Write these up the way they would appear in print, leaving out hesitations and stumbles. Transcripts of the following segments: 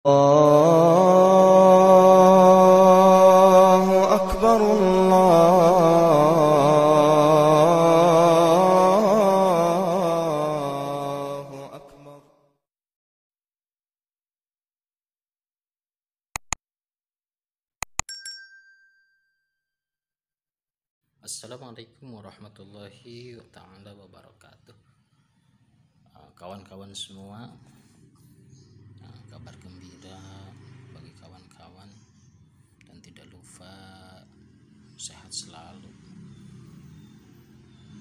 الله أكبر الله أكبر. Assalamualaikum warahmatullahi ta'ala wabarakatuh. Kawan-kawan semua, kabar gembira bagi kawan-kawan, dan tidak lupa sehat selalu,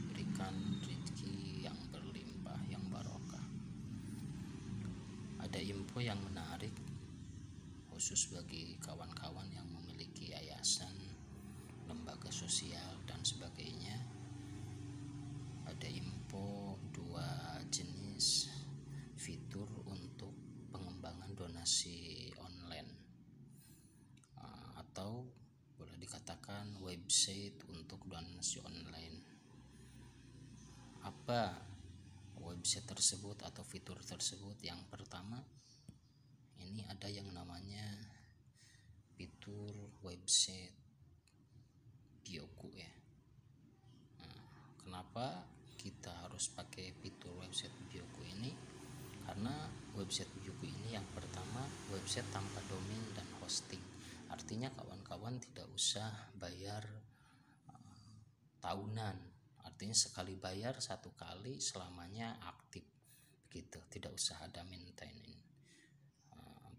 berikan rezeki yang berlimpah, yang barokah. Ada info yang menarik khusus bagi kawan-kawan yang memiliki yayasan, lembaga sosial dan sebagainya. Ada info 2 jenis fitur untuk pengembangan donasi online, atau boleh dikatakan website untuk donasi online. Apa website tersebut atau fitur tersebut? Yang pertama, ini ada yang namanya fitur website Bioku ya. Kenapa kita harus pakai fitur website Bioku ini? Karena website Bioku ini yang pertama website tanpa domain dan hosting. Artinya kawan-kawan tidak usah bayar tahunan. Artinya sekali bayar satu kali selamanya aktif begitu. Tidak usah ada maintenance.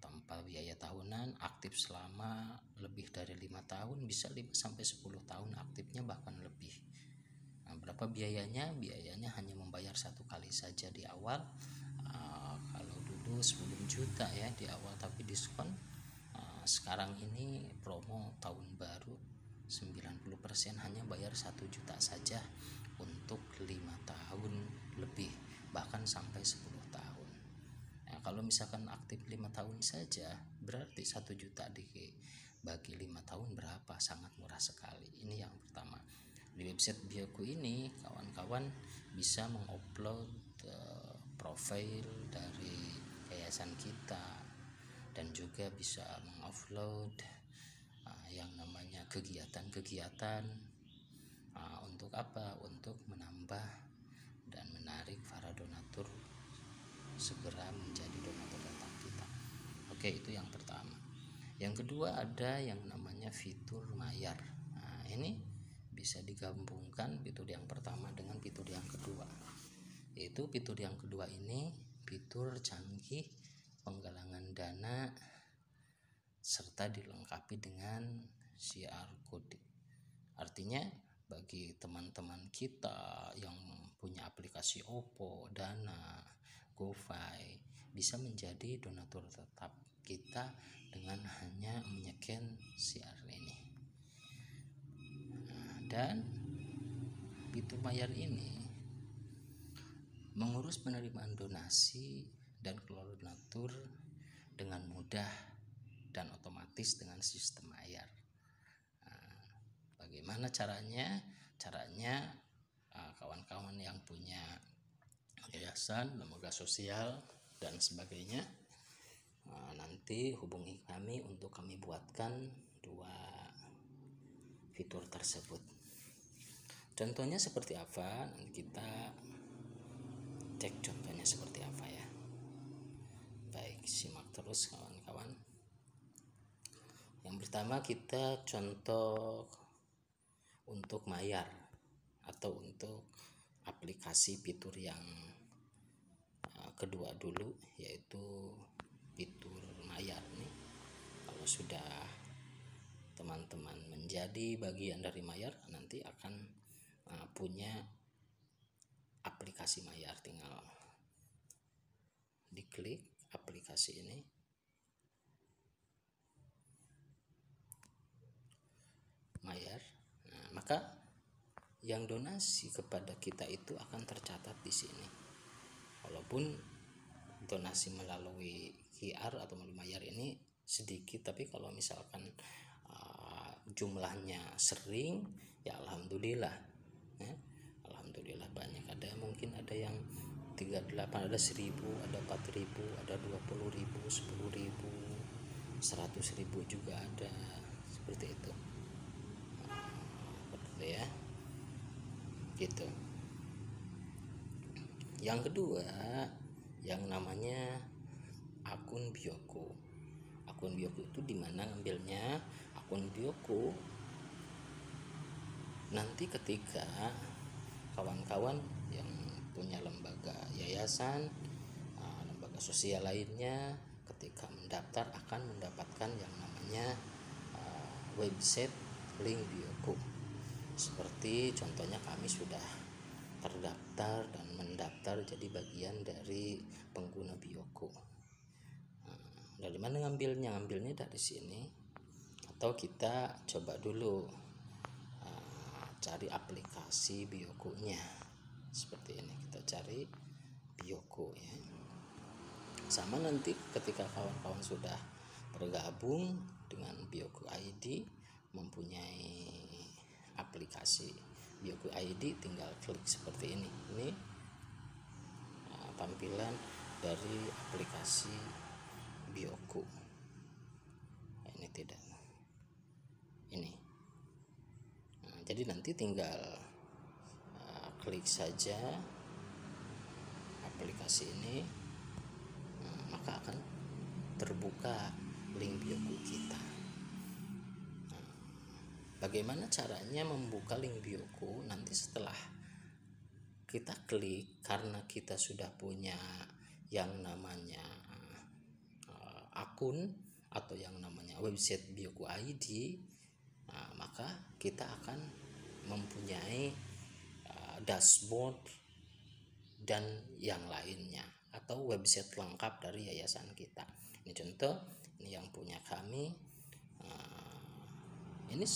Tanpa biaya tahunan, aktif selama lebih dari 5 tahun, bisa 5 sampai 10 tahun aktifnya, bahkan lebih. Berapa biayanya? Biayanya hanya membayar satu kali saja di awal. Kalau dulu 10 juta ya di awal, tapi diskon. Sekarang ini promo tahun baru 90%, hanya bayar 1 juta saja untuk 5 tahun lebih, bahkan sampai 10 tahun. Kalau misalkan aktif 5 tahun saja, berarti 1 juta dibagi 5 tahun berapa? Sangat murah sekali. Ini yang pertama. Di website Bioku ini kawan-kawan bisa mengupload profil dari yayasan kita, dan juga bisa mengupload yang namanya kegiatan-kegiatan. Untuk apa? Untuk menambah dan menarik para donatur segera menjadi donatur tetap kita. Oke, itu yang pertama. Yang kedua, ada yang namanya fitur mayar. Ini bisa digabungkan fitur yang pertama dengan fitur yang kedua. Yaitu fitur yang kedua ini fitur canggih penggalangan dana serta dilengkapi dengan QR code. Artinya bagi teman-teman kita yang punya aplikasi Oppo, Dana, GoFi, bisa menjadi donatur tetap kita dengan hanya menyeken QR ini. Dan fitur mayar ini mengurus penerimaan donasi dan kelola donatur dengan mudah dan otomatis dengan sistem mayar. Bagaimana caranya? Caranya kawan-kawan yang punya yayasan, lembaga sosial dan sebagainya, nanti hubungi kami untuk kami buatkan 2 fitur tersebut. Contohnya seperti apa? Nanti kita cek contohnya seperti apa ya. Baik, simak terus kawan-kawan. Yang pertama, kita contoh untuk mayar atau untuk aplikasi fitur yang kedua dulu, yaitu fitur mayar nih. Kalau sudah teman-teman menjadi bagian dari mayar, nanti akan punya aplikasi mayar. Tinggal diklik aplikasi ini, mayar. Maka yang donasi kepada kita itu akan tercatat di sini. Walaupun donasi melalui QR atau melalui mayar ini sedikit, tapi kalau misalkan jumlahnya sering, ya alhamdulillah ya. Alhamdulillah banyak. Mungkin ada yang 38, ada 1000, ada 4000, ada 20.000, 10.000, 100.000 juga ada, seperti itu. Seperti ya, gitu. Yang kedua, yang namanya akun Bioku. Akun Bioku itu dimana ngambilnya? Akun Bioku nanti ketika kawan-kawan yang punya lembaga yayasan, lembaga sosial lainnya, ketika mendaftar akan mendapatkan yang namanya website link Bioku. Seperti contohnya kami sudah terdaftar dan mendaftar jadi bagian dari pengguna Bioku. Dari mana ngambilnya? Ngambilnya dari sini, atau kita coba dulu cari aplikasi Biokunya. Seperti ini, kita cari Bioku ya. Sama nanti ketika kawan-kawan sudah bergabung dengan Bioku ID, mempunyai aplikasi Bioku ID, tinggal klik seperti ini. Ini tampilan dari aplikasi Bioku. Ini tidak. Ini. Jadi nanti tinggal klik saja aplikasi ini, maka akan terbuka link Bioku kita. Bagaimana caranya membuka link Bioku? Nanti setelah kita klik, karena kita sudah punya yang namanya akun atau yang namanya website Bioku ID, maka kita akan mempunyai dashboard dan yang lainnya, atau website lengkap dari yayasan kita. Ini contoh, ini yang punya kami. Ini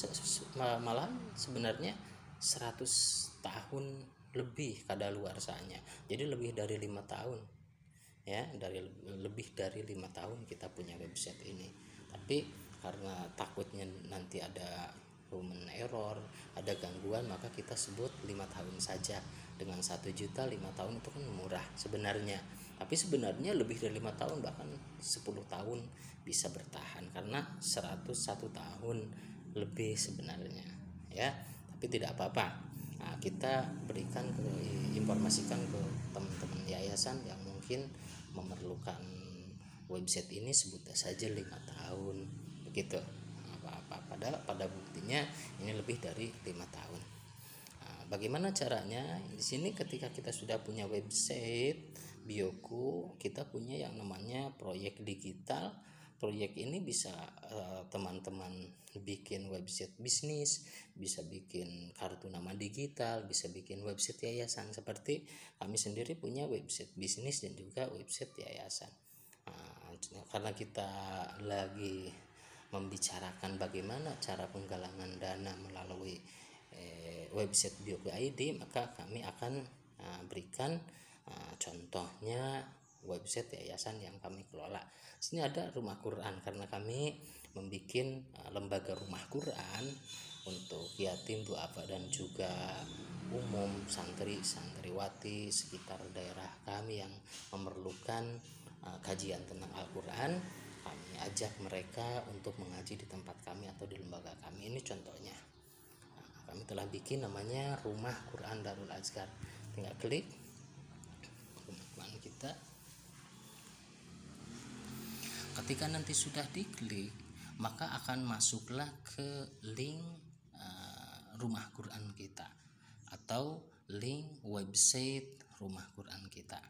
malah sebenarnya 100 tahun lebih kadaluarsanya. Jadi lebih dari 5 tahun ya, lebih dari 5 tahun kita punya website ini. Tapi karena takutnya nanti ada human error, ada gangguan, maka kita sebut 5 tahun saja. Dengan 1 juta 5 tahun itu kan murah sebenarnya. Tapi sebenarnya lebih dari 5 tahun, bahkan 10 tahun bisa bertahan, karena 101 tahun lebih sebenarnya ya. Tapi tidak apa-apa. Nah, kita berikan informasikan ke teman-teman yayasan yang mungkin memerlukan website ini, sebut saja 5 tahun begitu. Apa-apa, padahal pada buktinya ini lebih dari 5 tahun. Bagaimana caranya? Di sini ketika kita sudah punya website Bioku, kita punya yang namanya proyek digital. Proyek ini bisa teman-teman bikin website bisnis, bisa bikin kartu nama digital, bisa bikin website yayasan. Seperti kami sendiri punya website bisnis dan juga website yayasan. Karena kita lagi membicarakan bagaimana cara penggalangan dana melalui website Bioku ID, maka kami akan berikan contohnya website yayasan yang kami kelola. Sini ada rumah Quran, karena kami membuat lembaga rumah Quran untuk yatim, duafa dan juga umum, santriwati sekitar daerah kami yang memerlukan kajian tentang Al-Quran. Kami ajak mereka untuk mengaji di tempat kami atau di lembaga kami. Ini contohnya. Kami telah bikin namanya Rumah Quran Darul Azkar. Tinggal klik rumah Quran kita. Ketika nanti sudah diklik, maka akan masuklah ke link rumah Quran kita atau link website rumah Quran kita.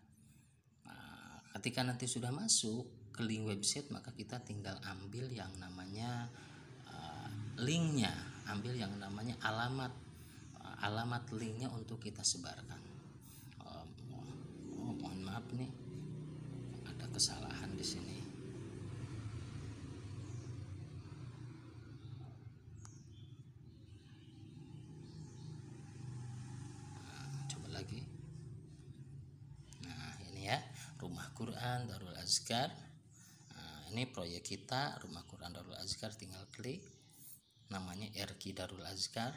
Ketika nanti sudah masuk ke link website, maka kita tinggal ambil yang namanya linknya, ambil yang namanya alamat linknya untuk kita sebarkan. Mohon maaf nih, ada kesalahan di sini. Coba lagi. Nah, ini ya, Rumah Quran Darul Azkar. Ini proyek kita, Rumah Quran Darul Azkar. Tinggal klik, namanya RQ Darul Azkar.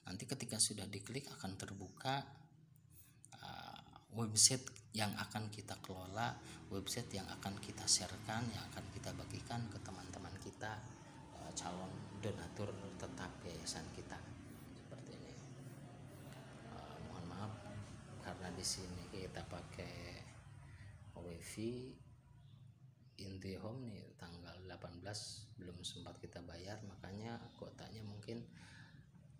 Nanti ketika sudah diklik akan terbuka website yang akan kita kelola, website yang akan kita sharekan, yang akan kita bagikan ke teman-teman kita calon donatur tetap yayasan kita seperti ini. Mohon maaf karena di sini kita pakai wifi IndiHome nih, tanggal 18 belum sempat kita bayar, makanya kuotanya mungkin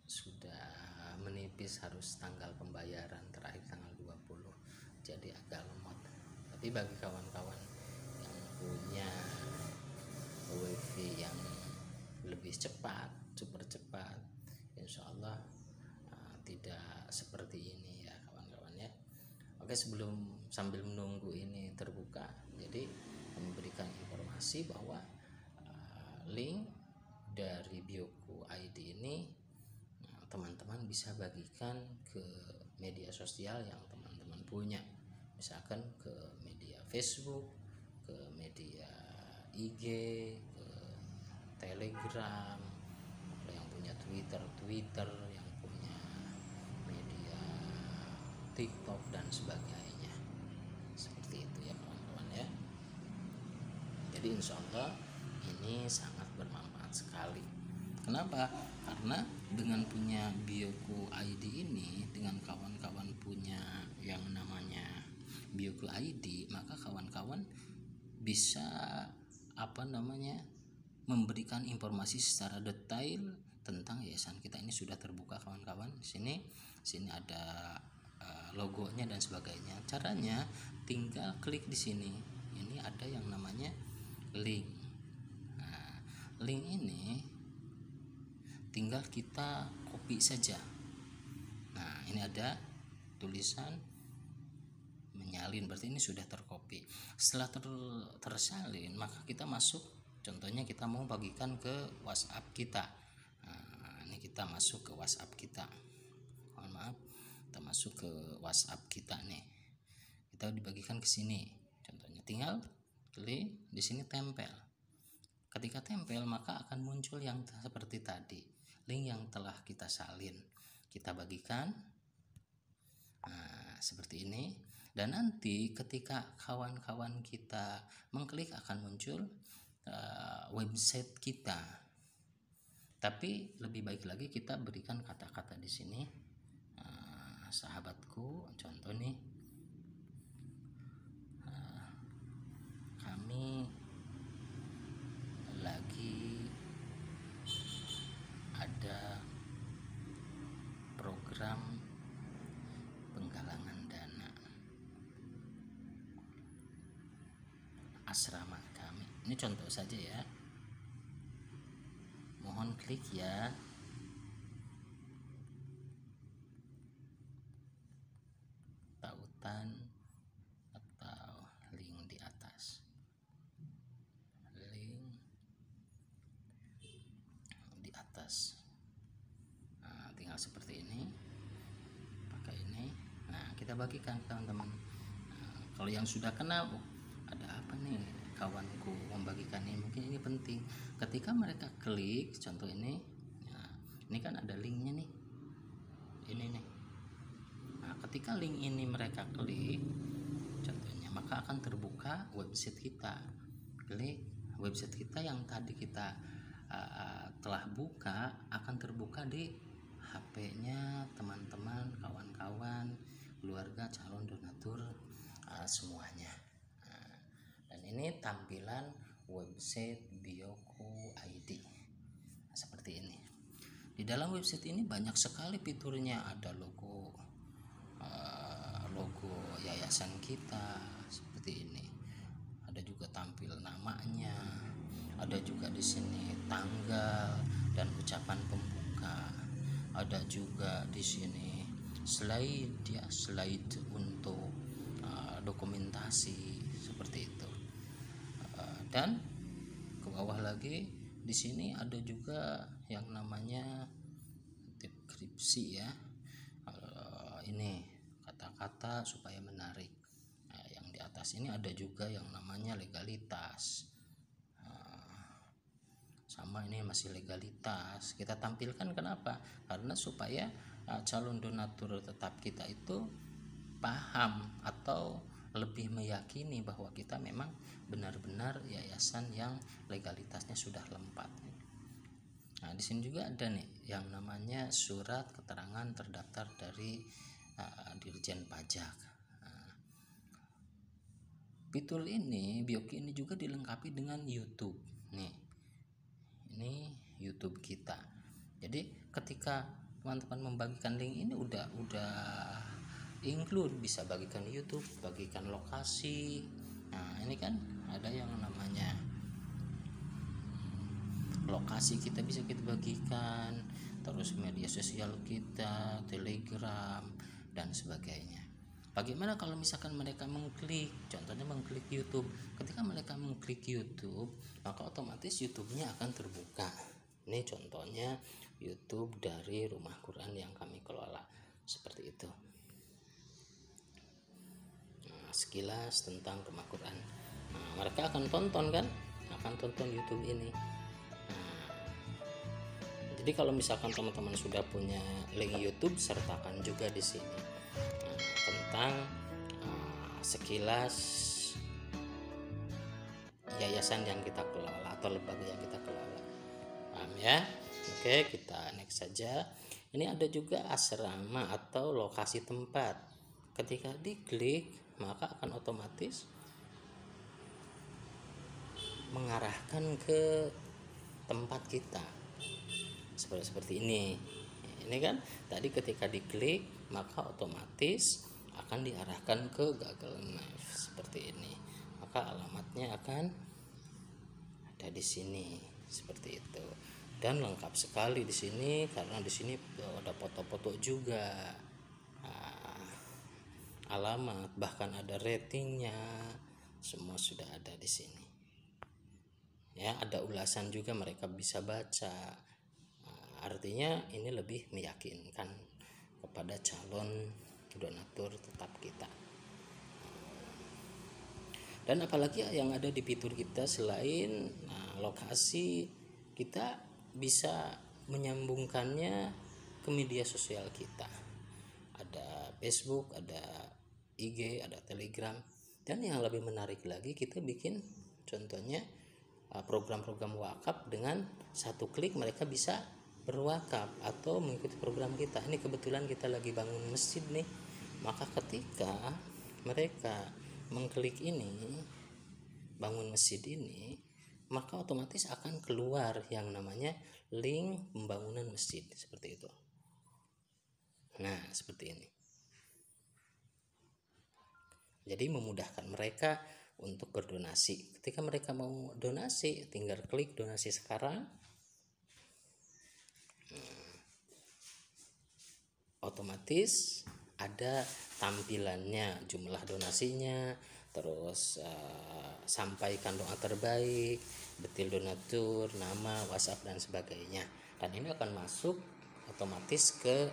sudah menipis, harus tanggal pembayaran terakhir tanggal 20, jadi agak lemot. Tapi bagi kawan-kawan yang punya wifi yang lebih cepat, super cepat, insya Allah tidak seperti ini ya kawan-kawan ya. Oke, sambil menunggu ini terbuka, jadi memberikan informasi bahwa link dari Bioku ID ini teman-teman bisa bagikan ke media sosial yang teman-teman punya, misalkan ke media Facebook, ke media IG, ke Telegram, yang punya Twitter, yang punya media TikTok dan sebagainya, seperti itu ya kawan-kawan ya. Jadi insya Allah ini sangat bermanfaat sekali. Kenapa? Karena dengan punya Bioku ID ini, dengan kawan-kawan punya yang namanya Bioku ID, maka kawan-kawan bisa memberikan informasi secara detail tentang yayasan kita ini sudah terbuka kawan-kawan. Sini ada logonya dan sebagainya. Caranya tinggal klik di sini. Ini ada yang namanya link. Nah, link ini tinggal kita copy saja. Nah, ini ada tulisan menyalin, berarti ini sudah tercopy. Setelah tersalin, maka kita masuk, contohnya kita mau bagikan ke WhatsApp kita. Nah, ini kita masuk ke WhatsApp kita. Mohon maaf, kita masuk ke WhatsApp kita nih. Kita dibagikan ke sini. Contohnya tinggal klik di sini, tempel. Ketika tempel, maka akan muncul yang seperti tadi, link yang telah kita salin, kita bagikan. Nah, seperti ini. Dan nanti ketika kawan-kawan kita mengklik akan muncul website kita. Tapi lebih baik lagi kita berikan kata-kata di sini. Sahabatku, contoh nih, kami lagi ada program penggalangan dana asrama kami. Ini contoh saja ya. Mohon klik ya. Tautan atau link di atas. Link di atas. Nah, tinggal seperti ini. Pakai ini. Nah, kita bagikan teman-teman. Nah, kalau yang sudah kenal, ada apa nih kawanku membagikan ini, mungkin ini penting. Ketika mereka klik, contoh ini, nah, ini kan ada linknya nih, ini nih. Nah, ketika link ini mereka klik, contohnya, maka akan terbuka website kita. Klik website kita yang tadi kita telah buka, akan terbuka di HP-nya teman-teman, kawan-kawan, keluarga, calon donatur, semuanya. Dan ini tampilan website Bioku ID. Nah, seperti ini. Di dalam website ini banyak sekali fiturnya. Ada logo yayasan kita seperti ini. Ada juga tampil namanya. Ada juga di sini tanggal dan ucapan pembuka. Ada juga di sini slide untuk dokumentasi seperti itu. Dan ke bawah lagi di sini ada juga yang namanya deskripsi ya. Ini kata-kata supaya menarik. Nah, yang di atas ini ada juga yang namanya legalitas. Sama, ini masih legalitas. Kita tampilkan, kenapa? Karena supaya calon donatur tetap kita itu paham atau lebih meyakini bahwa kita memang benar-benar yayasan yang legalitasnya sudah lempat. Nah, di sini juga ada nih yang namanya surat keterangan terdaftar dari Dirjen Pajak. Fitur ini, Bioki ini juga dilengkapi dengan YouTube. Nih, ini YouTube kita. Jadi ketika teman-teman membagikan link ini udah include, bisa bagikan YouTube, bagikan lokasi. Nah, ini kan ada yang namanya lokasi kita bisa kita bagikan, terus media sosial kita, Telegram dan sebagainya. Bagaimana kalau misalkan mereka mengklik, contohnya mengklik YouTube. Ketika mereka mengklik YouTube, maka otomatis YouTube-nya akan terbuka. Ini contohnya YouTube dari Rumah Quran yang kami kelola, seperti itu. Nah, sekilas tentang Rumah Quran. Nah, mereka akan tonton kan, akan tonton YouTube ini. Jadi kalau misalkan teman-teman sudah punya link YouTube, sertakan juga di sini tentang sekilas yayasan yang kita kelola atau lembaga yang kita kelola. Paham ya? Oke, kita next saja. Ini ada juga asrama atau lokasi tempat. Ketika diklik, maka akan otomatis mengarahkan ke tempat kita. Seperti ini. Ini kan tadi ketika diklik maka otomatis akan diarahkan ke Google Maps seperti ini. Maka alamatnya akan ada di sini seperti itu. Dan lengkap sekali di sini karena di sini ada foto-foto juga. Alamat, bahkan ada ratingnya. Semua sudah ada di sini. Ya, ada ulasan juga mereka bisa baca. Artinya ini lebih meyakinkan kepada calon donatur tetap kita. Dan apalagi yang ada di fitur kita selain lokasi, kita bisa menyambungkannya ke media sosial kita. Ada Facebook, ada IG, ada Telegram. Dan yang lebih menarik lagi, kita bikin contohnya program-program wakaf dengan satu klik mereka bisa berwakaf atau mengikuti program kita. Ini kebetulan kita lagi bangun masjid nih, maka ketika mereka mengklik ini, bangun masjid ini, maka otomatis akan keluar yang namanya link pembangunan masjid seperti itu. Nah, seperti ini. Jadi memudahkan mereka untuk berdonasi. Ketika mereka mau donasi, tinggal klik donasi sekarang. Otomatis ada tampilannya, jumlah donasinya, terus sampaikan doa terbaik, detail donatur, nama, WhatsApp dan sebagainya. Dan ini akan masuk otomatis ke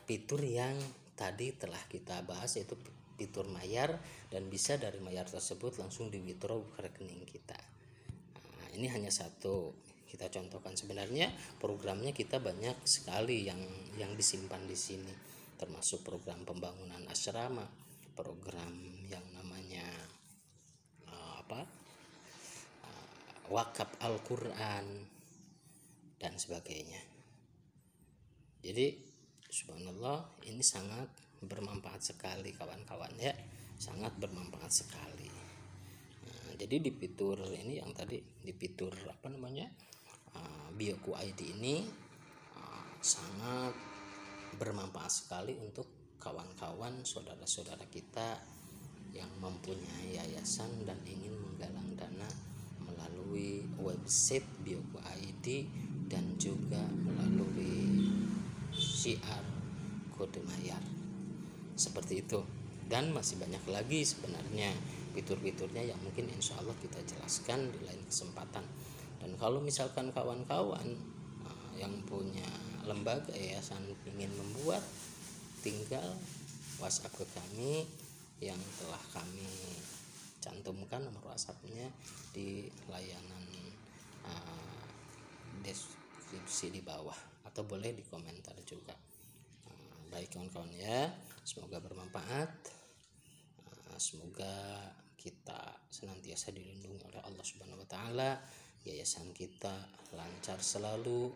fitur yang tadi telah kita bahas, yaitu fitur Mayar, dan bisa dari Mayar tersebut langsung di withdraw ke rekening kita. Nah, ini hanya satu kita contohkan. Sebenarnya programnya kita banyak sekali yang disimpan di sini, termasuk program pembangunan asrama, program yang namanya wakaf Al-Quran dan sebagainya. Jadi subhanallah, ini sangat bermanfaat sekali kawan-kawan ya, sangat bermanfaat sekali. Nah, jadi di fitur ini yang tadi di fitur Bioku ID ini sangat bermanfaat sekali untuk kawan-kawan, saudara-saudara kita yang mempunyai yayasan dan ingin menggalang dana melalui website Bioku ID dan juga melalui syiar kode Mayar seperti itu. Dan masih banyak lagi sebenarnya fitur-fiturnya yang mungkin insya Allah kita jelaskan di lain kesempatan. Dan kalau misalkan kawan-kawan yang punya lembaga yayasan ingin membuat, tinggal WhatsApp ke kami yang telah kami cantumkan nomor WhatsAppnya di layanan deskripsi di bawah, atau boleh di komentar juga. Baik kawan-kawan ya, semoga bermanfaat. Semoga kita senantiasa dilindungi oleh Allah Subhanahu wa taala, yayasan kita lancar selalu,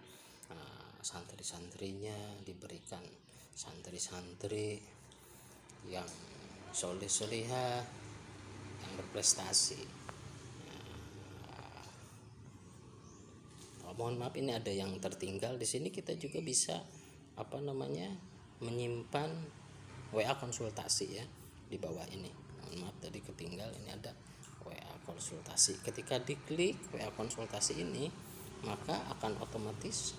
santri-santrinya diberikan santri-santri yang soleh-solehah, yang berprestasi. Mohon maaf ini ada yang tertinggal di sini. Kita juga bisa menyimpan WA konsultasi ya di bawah ini. Mohon maaf tadi ketinggal, ini ada WA konsultasi. Ketika diklik WA konsultasi ini, maka akan otomatis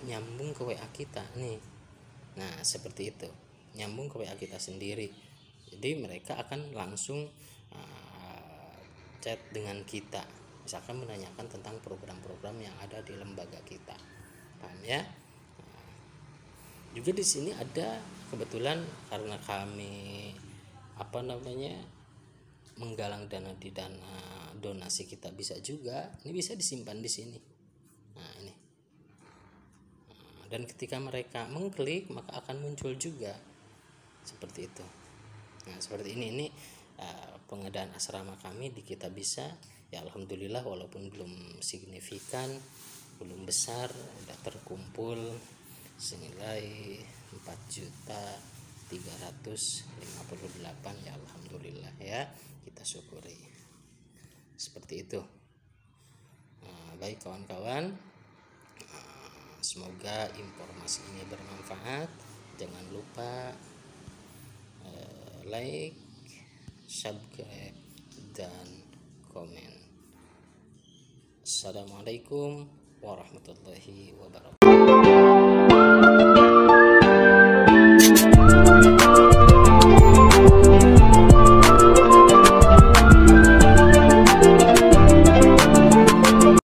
nyambung ke WA kita nih. Nah, seperti itu. Nyambung ke WA kita sendiri. Jadi mereka akan langsung chat dengan kita. Misalkan menanyakan tentang program-program yang ada di lembaga kita. Paham ya? Juga di sini ada kebetulan karena kami menggalang dana di dana donasi kita bisa juga, ini bisa disimpan di sini. Nah, ini. Dan ketika mereka mengklik maka akan muncul juga seperti itu. Nah, seperti ini pengadaan asrama kami di Kitabisa. Ya alhamdulillah, walaupun belum signifikan, belum besar, udah terkumpul senilai 4.358.000 ya alhamdulillah ya, kita syukuri. Seperti itu. Baik kawan-kawan, semoga informasi ini bermanfaat. Jangan lupa like, subscribe, dan komen. Assalamualaikum warahmatullahi wabarakatuh.